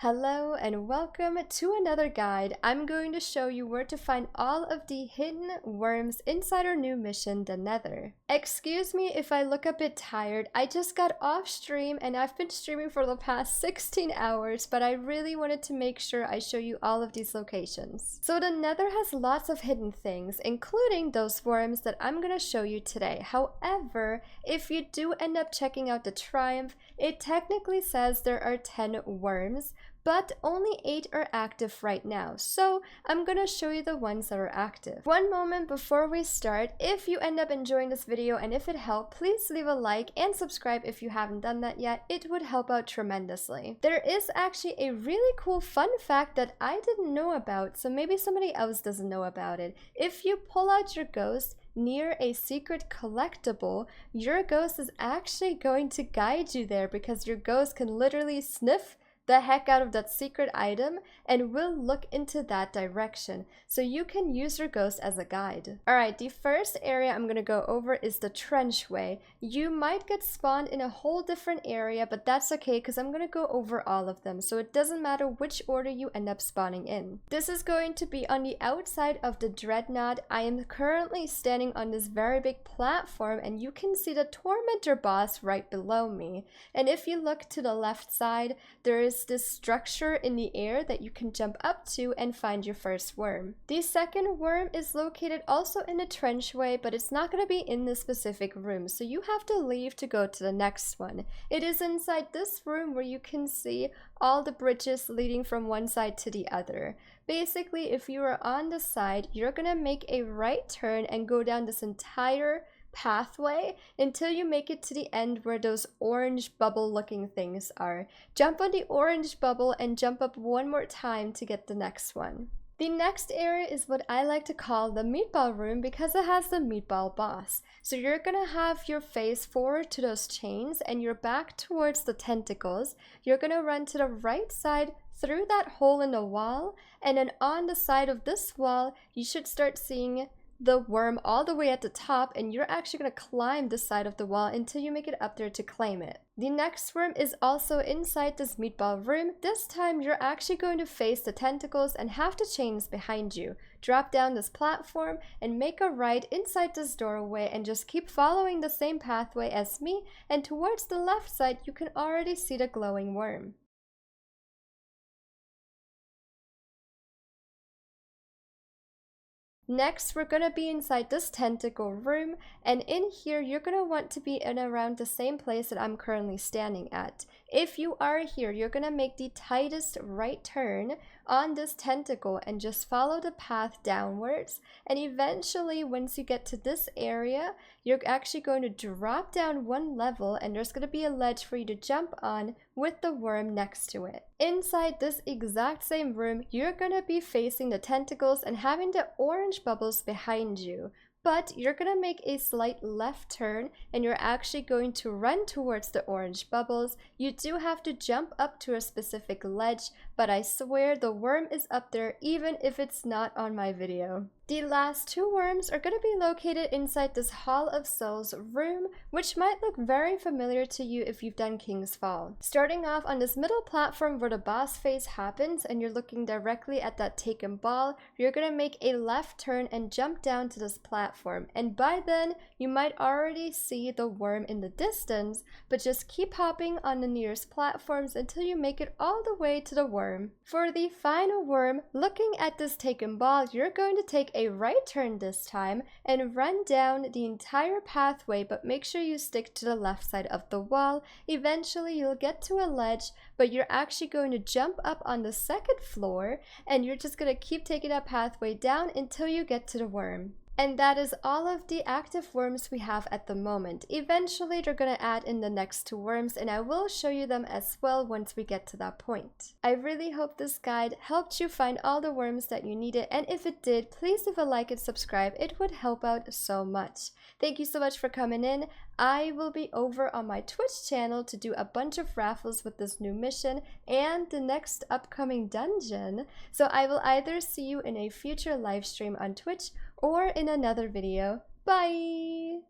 Hello and welcome to another guide. I'm going to show you where to find all of the hidden worms inside our new mission, the Nether. Excuse me if I look a bit tired. I just got off stream and I've been streaming for the past 16 hours, but I really wanted to make sure I show you all of these locations. So the Nether has lots of hidden things, including those worms that I'm going to show you today. However, if you do end up checking out the Triumph, it technically says there are 10 worms, but only 8 are active right now, so I'm gonna show you the ones that are active. One moment before we start, if you end up enjoying this video and if it helped, please leave a like and subscribe if you haven't done that yet. It would help out tremendously. There is actually a really cool fun fact that I didn't know about, so maybe somebody else doesn't know about it. If you pull out your ghost near a secret collectible, your ghost is actually going to guide you there because your ghost can literally sniff the heck out of that secret item and will look into that direction, so you can use your ghost as a guide. Alright, the first area I'm gonna go over is the Trenchway. You might get spawned in a whole different area, but that's okay because I'm gonna go over all of them, so it doesn't matter which order you end up spawning in. This is going to be on the outside of the Dreadnaught. I am currently standing on this very big platform and you can see the Tormentor boss right below me. And if you look to the left side, there is this structure in the air that you can jump up to and find your first worm. The second worm is located also in the Trenchway, but it's not going to be in this specific room, so you have to leave to go to the next one. It is inside this room where you can see all the bridges leading from one side to the other. Basically, if you are on the side, you're going to make a right turn and go down this entire pathway until you make it to the end where those orange bubble looking things are. Jump on the orange bubble and jump up one more time to get the next one. The next area is what I like to call the meatball room because it has the meatball boss. So you're gonna have your face forward to those chains and your back towards the tentacles. You're gonna run to the right side through that hole in the wall, and then on the side of this wall you should start seeing the worm all the way at the top, and you're actually going to climb the side of the wall until you make it up there to claim it. The next worm is also inside this meatball room. This time you're actually going to face the tentacles and have the chains behind you. Drop down this platform and make a right inside this doorway and just keep following the same pathway as me, and towards the left side you can already see the glowing worm. Next, we're going to be inside this tentacle room, and in here you're going to want to be in around the same place that I'm currently standing at. If you are here, you're going to make the tightest right turn on this tentacle and just follow the path downwards, and eventually once you get to this area, you're actually going to drop down one level and there's going to be a ledge for you to jump on with the worm next to it. Inside this exact same room, you're going to be facing the tentacles and having the orange bubbles behind you. But you're going to make a slight left turn and you're actually going to run towards the orange bubbles. You do have to jump up to a specific ledge, but I swear the worm is up there even if it's not on my video. The last two worms are going to be located inside this Hall of Souls room, which might look very familiar to you if you've done King's Fall. Starting off on this middle platform where the boss phase happens and you're looking directly at that taken ball, you're going to make a left turn and jump down to this platform. And by then, you might already see the worm in the distance, but just keep hopping on the nearest platforms until you make it all the way to the worm. For the final worm, looking at this taken ball, you're going to take a right turn this time and run down the entire pathway, but make sure you stick to the left side of the wall. Eventually you'll get to a ledge, but you're actually going to jump up on the second floor and you're just going to keep taking that pathway down until you get to the worm. And that is all of the active worms we have at the moment. Eventually they're going to add in the next two worms and I will show you them as well once we get to that point. I really hope this guide helped you find all the worms that you needed, and if it did, please leave a like and subscribe. It would help out so much. Thank you so much for coming in. I will be over on my Twitch channel to do a bunch of raffles with this new mission and the next upcoming dungeon. So I will either see you in a future live stream on Twitch or in another video. Bye!